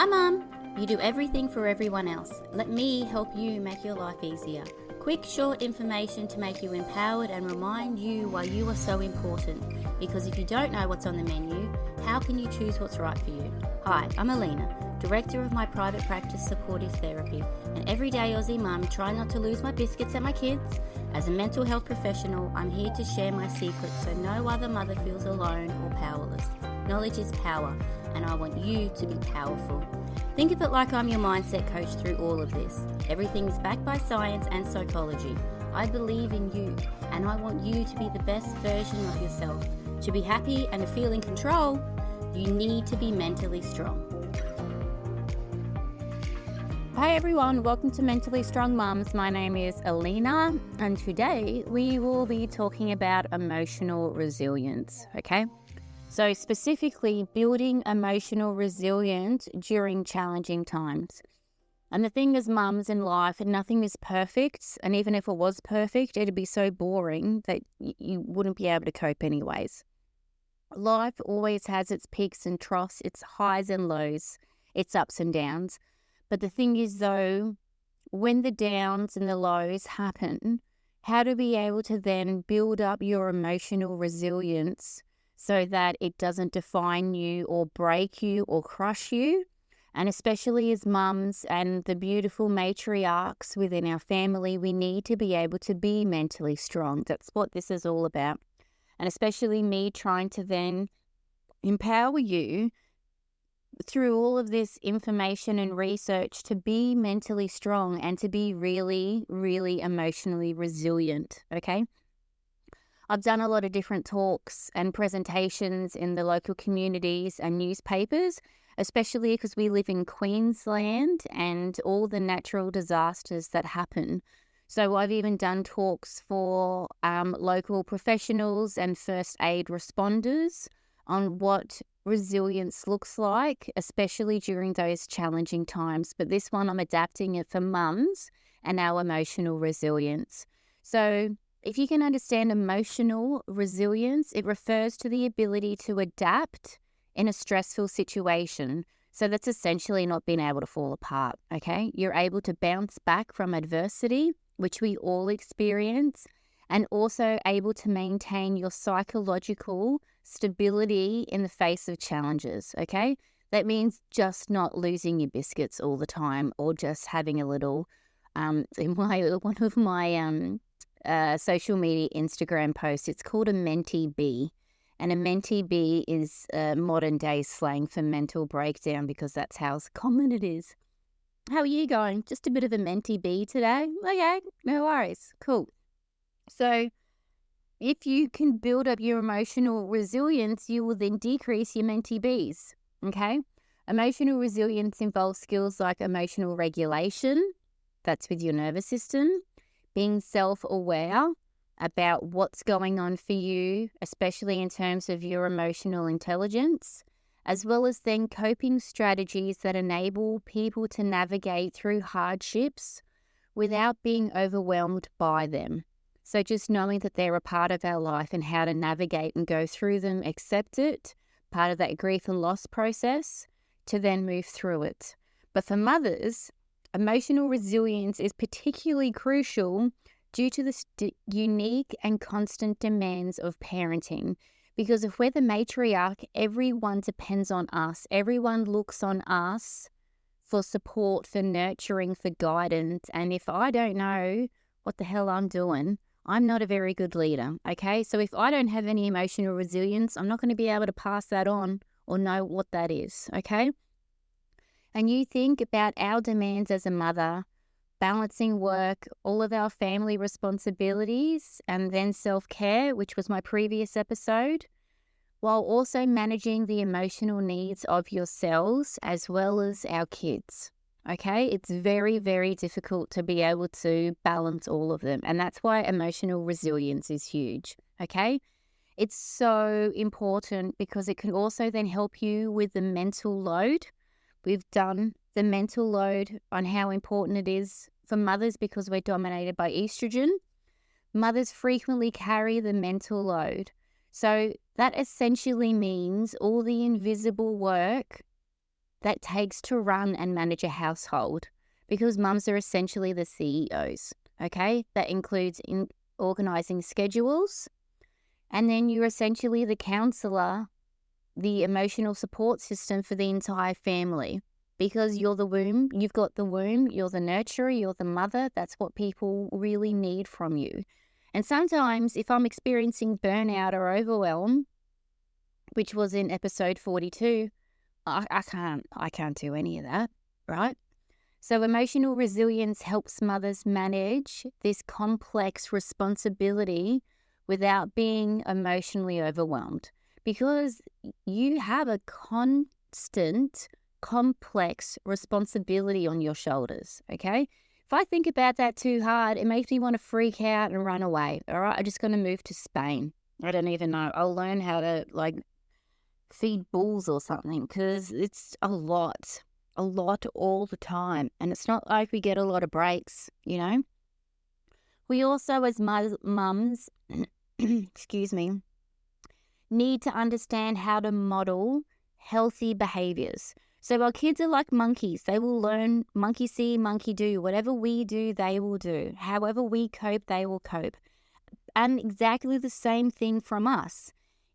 Hi Mum! You do everything for everyone else. Let me help you make your life easier. Quick, short information to make you empowered and remind you why you are so important. Because if you don't know what's on the menu, how can you choose what's right for you? Hi, I'm Alina, Director of my private practice Supportive Therapy, an everyday Aussie mum trying not to lose my biscuits at my kids. As a mental health professional, I'm here to share my secrets so no other mother feels alone or powerless. Knowledge is power, and I want you to be powerful. Think of it like I'm your mindset coach through all of this. Everything is backed by science and psychology. I believe in you, and I want you to be the best version of yourself. To be happy and to feel in control, you need to be mentally strong. Hi everyone, welcome to Mentally Strong Mums. My name is Alina, and today we will be talking about emotional resilience, okay? So specifically building emotional resilience during challenging times. And the thing is, mums in life, nothing is perfect. And even if it was perfect, it'd be so boring that you wouldn't be able to cope anyways. Life always has its peaks and troughs, its highs and lows, its ups and downs. But the thing is though, when the downs and the lows happen, how to be able to then build up your emotional resilience so that it doesn't define you or break you or crush you. And especially as mums and the beautiful matriarchs within our family, we need to be able to be mentally strong. That's what this is all about. And especially me trying to then empower you through all of this information and research to be mentally strong and to be really, really emotionally resilient, okay? I've done a lot of different talks and presentations in the local communities and newspapers, especially because we live in Queensland and all the natural disasters that happen. So I've even done talks for local professionals and first aid responders on what resilience looks like, especially during those challenging times. But this one, I'm adapting it for mums and our emotional resilience. So if you can understand emotional resilience, it refers to the ability to adapt in a stressful situation. So that's essentially not being able to fall apart, okay? You're able to bounce back from adversity, which we all experience, and also able to maintain your psychological stability in the face of challenges, okay? That means just not losing your biscuits all the time or just having a little, in one of my social media Instagram post, it's called a mentee bee. And a mentee bee is modern day slang for mental breakdown because that's how common it is. How are you going? Just a bit of a mentee bee today? Okay, no worries. Cool. So if you can build up your emotional resilience, you will then decrease your mentee bees, okay? Emotional resilience involves skills like emotional regulation, that's with your nervous system, being self-aware about what's going on for you, especially in terms of your emotional intelligence, as well as then coping strategies that enable people to navigate through hardships without being overwhelmed by them. So just knowing that they're a part of our life and how to navigate and go through them, accept it, part of that grief and loss process, to then move through it. But for mothers, emotional resilience is particularly crucial due to the unique and constant demands of parenting. Because if we're the matriarch, everyone depends on us. Everyone looks on us for support, for nurturing, for guidance. And if I don't know what the hell I'm doing, I'm not a very good leader, okay? So if I don't have any emotional resilience, I'm not going to be able to pass that on or know what that is, okay? And you think about our demands as a mother, balancing work, all of our family responsibilities, and then self-care, which was my previous episode, while also managing the emotional needs of yourselves as well as our kids. Okay, it's very, very difficult to be able to balance all of them. And that's why emotional resilience is huge. Okay, it's so important because it can also then help you with the mental load. We've done the mental load on how important it is for mothers because we're dominated by estrogen. Mothers frequently carry the mental load. So that essentially means all the invisible work that takes to run and manage a household, because mums are essentially the CEOs, okay? That includes in organizing schedules, and then you're essentially the counselor, the emotional support system for the entire family, because you're the womb, you've got the womb, you're the nurturer, you're the mother. That's what people really need from you. And sometimes if I'm experiencing burnout or overwhelm, which was in episode 42, I can't do any of that, right? So emotional resilience helps mothers manage this complex responsibility without being emotionally overwhelmed, because you have a constant, complex responsibility on your shoulders, okay? If I think about that too hard, it makes me want to freak out and run away, all right? I'm just going to move to Spain. I don't even know. I'll learn how to, feed bulls or something, because it's a lot all the time. And it's not like we get a lot of breaks, you know? We also, as mums, excuse me, need to understand how to model healthy behaviors. So our kids are like monkeys. They will learn monkey see, monkey do. Whatever we do, they will do. However we cope, they will cope. And exactly the same thing from us.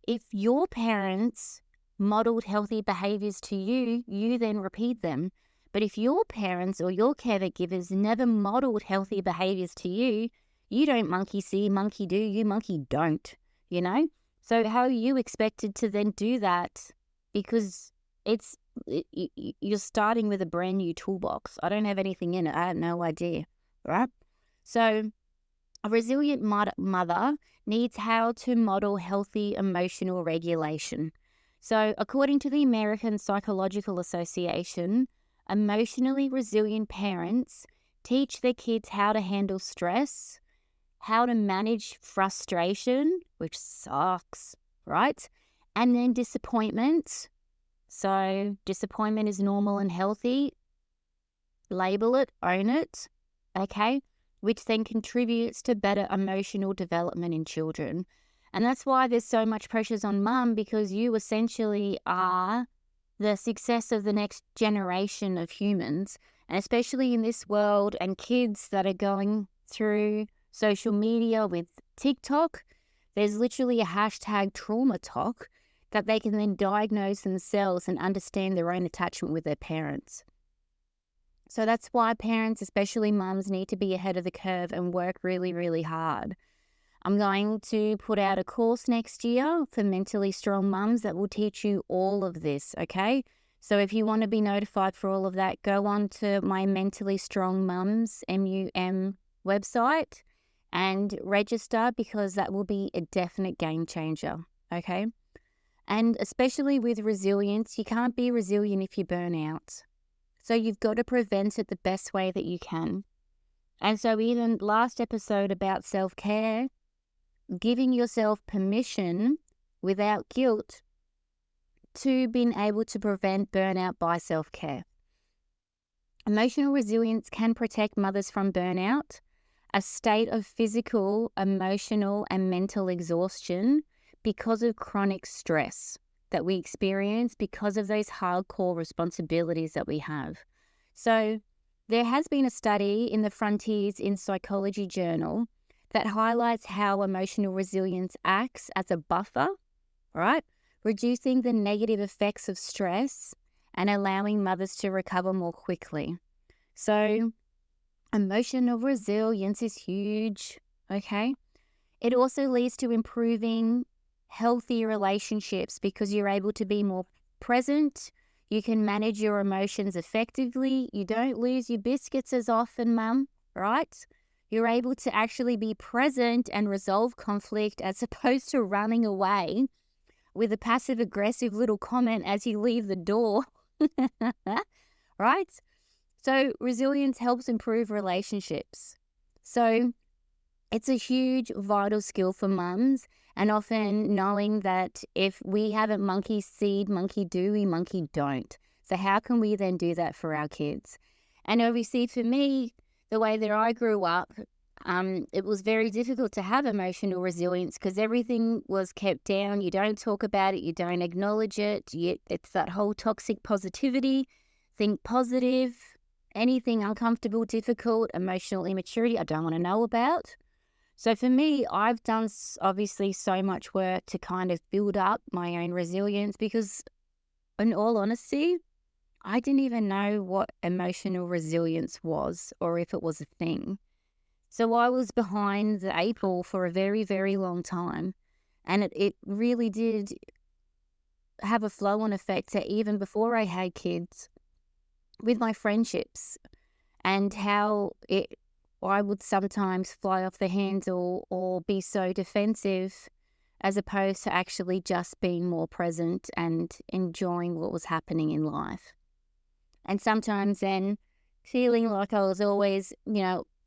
If your parents modeled healthy behaviors to you, you then repeat them. But if your parents or your caregivers never modeled healthy behaviors to you, you don't monkey see, monkey do, you monkey don't, you know? So how are you expected to then do that? Because you're starting with a brand new toolbox. I don't have anything in it. I have no idea, right? So a resilient mother needs how to model healthy emotional regulation. So according to the American Psychological Association, emotionally resilient parents teach their kids how to handle stress, how to manage frustration, which sucks, right? And then disappointment. So disappointment is normal and healthy. Label it, own it, okay? Which then contributes to better emotional development in children. And that's why there's so much pressures on mum, because you essentially are the success of the next generation of humans. And especially in this world, and kids that are going through social media with TikTok, there's literally a hashtag trauma talk that they can then diagnose themselves and understand their own attachment with their parents. So that's why parents, especially mums, need to be ahead of the curve and work really, really hard. I'm going to put out a course next year for mentally strong mums that will teach you all of this, okay? So if you want to be notified for all of that, go on to my Mentally Strong Mums, MUM website, and register, because that will be a definite game changer, okay? And especially with resilience, you can't be resilient if you burn out. So you've got to prevent it the best way that you can. And so even last episode about self-care, giving yourself permission without guilt to being able to prevent burnout by self-care. Emotional resilience can protect mothers from burnout, a state of physical, emotional, and mental exhaustion because of chronic stress that we experience because of those hardcore responsibilities that we have. So there has been a study in the Frontiers in Psychology journal that highlights how emotional resilience acts as a buffer, right? Reducing the negative effects of stress and allowing mothers to recover more quickly. So emotional resilience is huge, okay? It also leads to improving healthy relationships because you're able to be more present. You can manage your emotions effectively. You don't lose your biscuits as often, mum, right? You're able to actually be present and resolve conflict as opposed to running away with a passive-aggressive little comment as you leave the door, right? So resilience helps improve relationships. So it's a huge, vital skill for mums, and often knowing that if we haven't monkey seed, monkey do, we monkey don't. So how can we then do that for our kids? And obviously for me, the way that I grew up, it was very difficult to have emotional resilience because everything was kept down. You don't talk about it. You don't acknowledge it. It's that whole toxic positivity. Think positive. Anything uncomfortable, difficult, emotional immaturity, I don't want to know about. So for me, I've done obviously so much work to kind of build up my own resilience because, in all honesty, I didn't even know what emotional resilience was or if it was a thing. So I was behind the eight ball for a very, very long time. And it really did have a flow-on effect to even before I had kids with my friendships and how I would sometimes fly off the handle or be so defensive as opposed to actually just being more present and enjoying what was happening in life. And sometimes then feeling like I was always,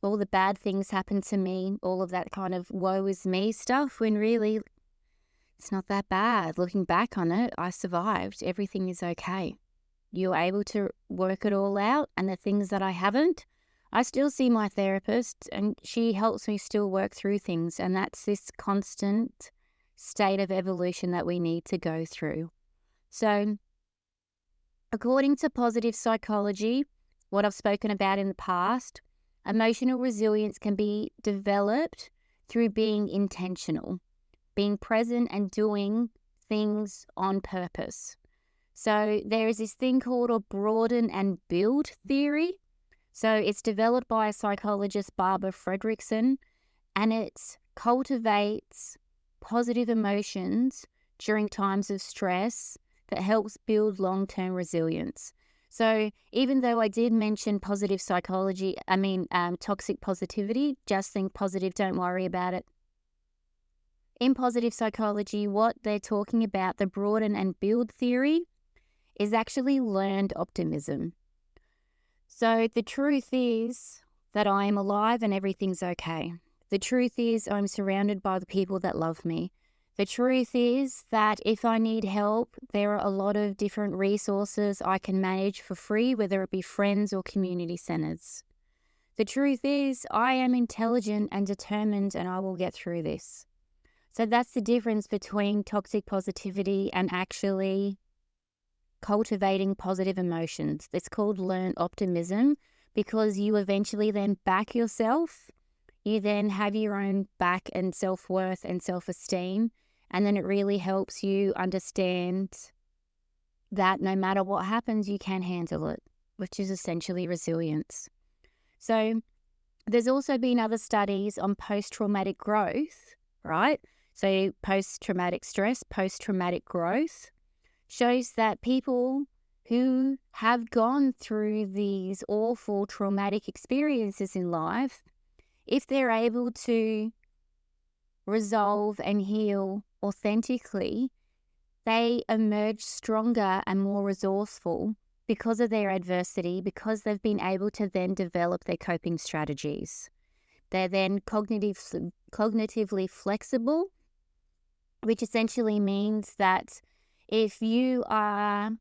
all the bad things happened to me, all of that kind of woe is me stuff, when really it's not that bad. Looking back on it, I survived. Everything is okay. You're able to work it all out, and the things that I haven't, I still see my therapist and she helps me still work through things, and that's this constant state of evolution that we need to go through. So according to positive psychology, what I've spoken about in the past, emotional resilience can be developed through being intentional, being present and doing things on purpose. So there is this thing called a broaden and build theory. So it's developed by a psychologist, Barbara Fredrickson, and it cultivates positive emotions during times of stress that helps build long-term resilience. So even though I did mention positive psychology, toxic positivity, just think positive, don't worry about it. In positive psychology, what they're talking about, the broaden and build theory, is actually learned optimism. So the truth is that I am alive and everything's okay. The truth is I'm surrounded by the people that love me. The truth is that if I need help, there are a lot of different resources I can manage for free, whether it be friends or community centres. The truth is I am intelligent and determined, and I will get through this. So that's the difference between toxic positivity and actually cultivating positive emotions. It's called learned optimism because you eventually then back yourself. You then have your own back and self-worth and self-esteem. And then it really helps you understand that no matter what happens, you can handle it, which is essentially resilience. So there's also been other studies on post-traumatic growth, right? So post-traumatic stress, post-traumatic growth shows that people who have gone through these awful traumatic experiences in life, if they're able to resolve and heal authentically, they emerge stronger and more resourceful because of their adversity, because they've been able to then develop their coping strategies. They're then cognitively flexible, which essentially means that if you are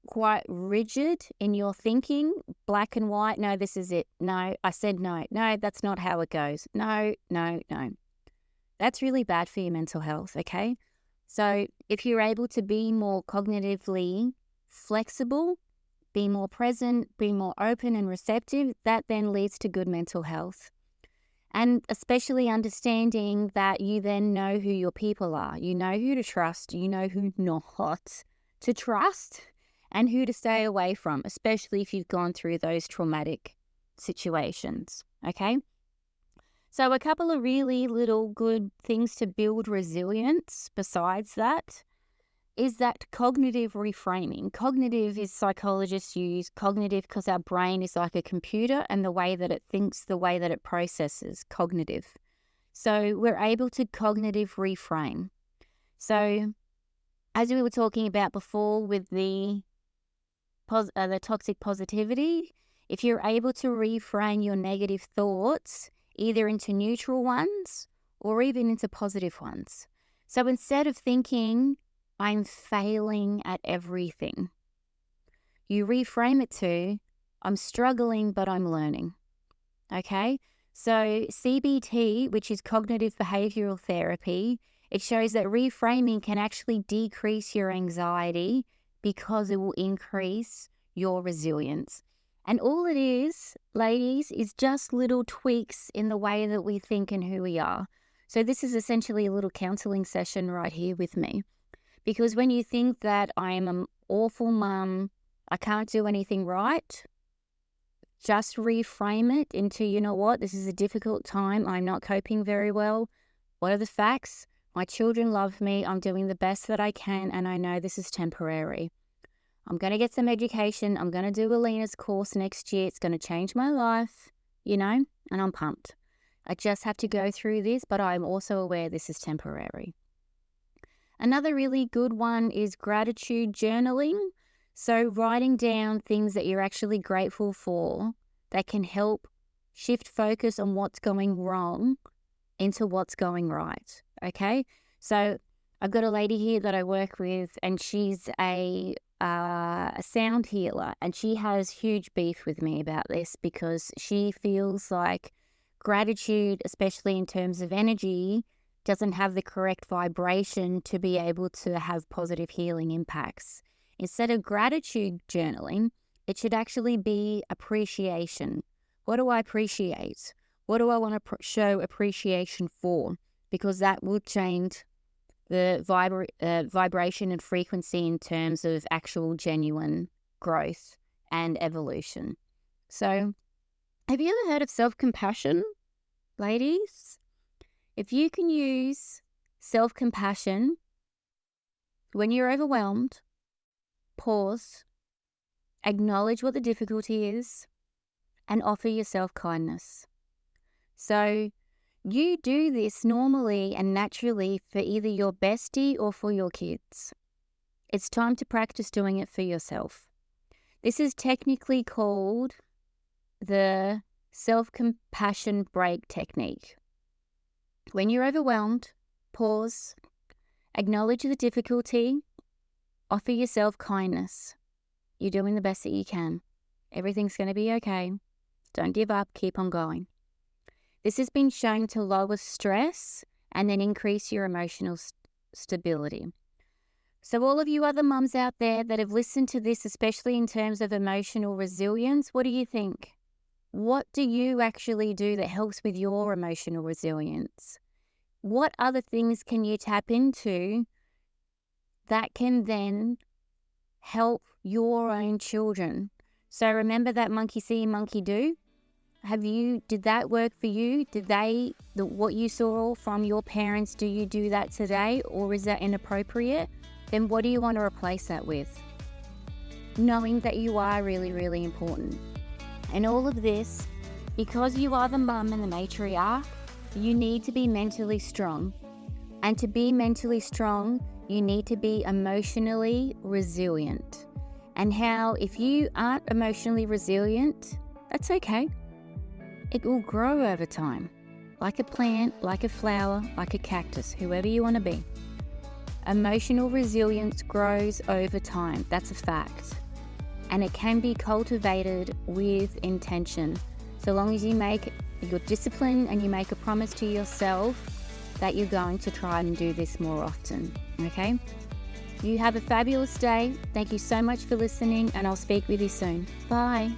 quite rigid in your thinking, black and white, no, this is it. No, I said no. No, that's not how it goes. No. That's really bad for your mental health, okay? So if you're able to be more cognitively flexible, be more present, be more open and receptive, that then leads to good mental health. And especially understanding that you then know who your people are. You know who to trust, you know who not to trust, and who to stay away from, especially if you've gone through those traumatic situations, okay? So a couple of really little good things to build resilience besides that is that cognitive reframing. Cognitive is psychologists use cognitive because our brain is like a computer, and the way that it thinks, the way that it processes, cognitive. So we're able to cognitive reframe. So as we were talking about before with the toxic positivity, if you're able to reframe your negative thoughts either into neutral ones or even into positive ones. So instead of thinking, I'm failing at everything, you reframe it to, I'm struggling, but I'm learning. Okay? So CBT, which is cognitive behavioral therapy, it shows that reframing can actually decrease your anxiety because it will increase your resilience. And all it is, ladies, is just little tweaks in the way that we think and who we are. So this is essentially a little counseling session right here with me. Because when you think that I am an awful mum, I can't do anything right, just reframe it into, you know what, this is a difficult time. I'm not coping very well. What are the facts? My children love me. I'm doing the best that I can, and I know this is temporary. I'm going to get some education. I'm going to do Alina's course next year. It's going to change my life, and I'm pumped. I just have to go through this, but I'm also aware this is temporary. Another really good one is gratitude journaling. So writing down things that you're actually grateful for that can help shift focus on what's going wrong into what's going right, okay? So I've got a lady here that I work with, and she's a sound healer, and she has huge beef with me about this because she feels like gratitude, especially in terms of energy, doesn't have the correct vibration to be able to have positive healing impacts. Instead of gratitude journaling, it should actually be appreciation. What do I appreciate? What do I want to show appreciation for? Because that will change the vibration and frequency in terms of actual genuine growth and evolution. So, have you ever heard of self-compassion, ladies? If you can use self-compassion when you're overwhelmed, pause, acknowledge what the difficulty is, and offer yourself kindness. So you do this normally and naturally for either your bestie or for your kids. It's time to practice doing it for yourself. This is technically called the self-compassion break technique. When you're overwhelmed, pause, acknowledge the difficulty, offer yourself kindness. You're doing the best that you can. Everything's going to be okay. Don't give up. Keep on going. This has been shown to lower stress and then increase your emotional stability. So all of you other mums out there that have listened to this, especially in terms of emotional resilience, what do you think? What do you actually do that helps with your emotional resilience? What other things can you tap into that can then help your own children? So remember that monkey see, monkey do. Did that work for you? What you saw from your parents, do you do that today, or is that inappropriate? Then what do you want to replace that with? Knowing that you are really, really important. And all of this, because you are the mum and the matriarch, you need to be mentally strong. And to be mentally strong, you need to be emotionally resilient. And if you aren't emotionally resilient, that's okay. It will grow over time, like a plant, like a flower, like a cactus, whoever you want to be. Emotional resilience grows over time. That's a fact. And it can be cultivated with intention. So long as you make your discipline and you make a promise to yourself that you're going to try and do this more often, okay? You have a fabulous day. Thank you so much for listening, and I'll speak with you soon. Bye.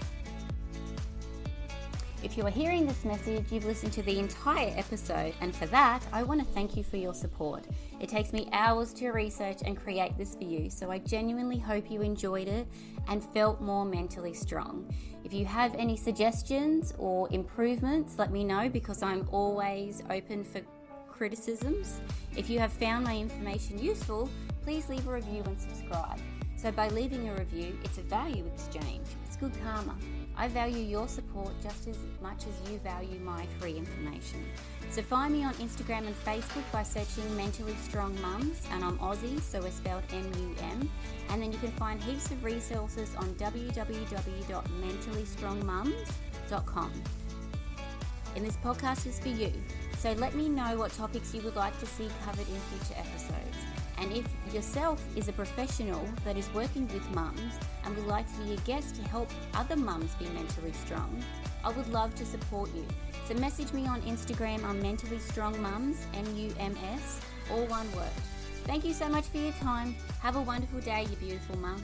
If you are hearing this message, you've listened to the entire episode, and for that, I want to thank you for your support. It takes me hours to research and create this for you, so I genuinely hope you enjoyed it and felt more mentally strong. If you have any suggestions or improvements, let me know, because I'm always open for criticisms. If you have found my information useful, please leave a review and subscribe. So by leaving a review, it's a value exchange. It's good karma. I value your support just as much as you value my free information. So find me on Instagram and Facebook by searching Mentally Strong Mums, and I'm Aussie, so we're spelled MUM. And then you can find heaps of resources on www.mentallystrongmums.com. And this podcast is for you. So let me know what topics you would like to see covered in future episodes. And if yourself is a professional that is working with mums and would like to be a guest to help other mums be mentally strong, I would love to support you. So message me on Instagram on Mentally Strong Mums, MUMS, all one word. Thank you so much for your time. Have a wonderful day, you beautiful mum.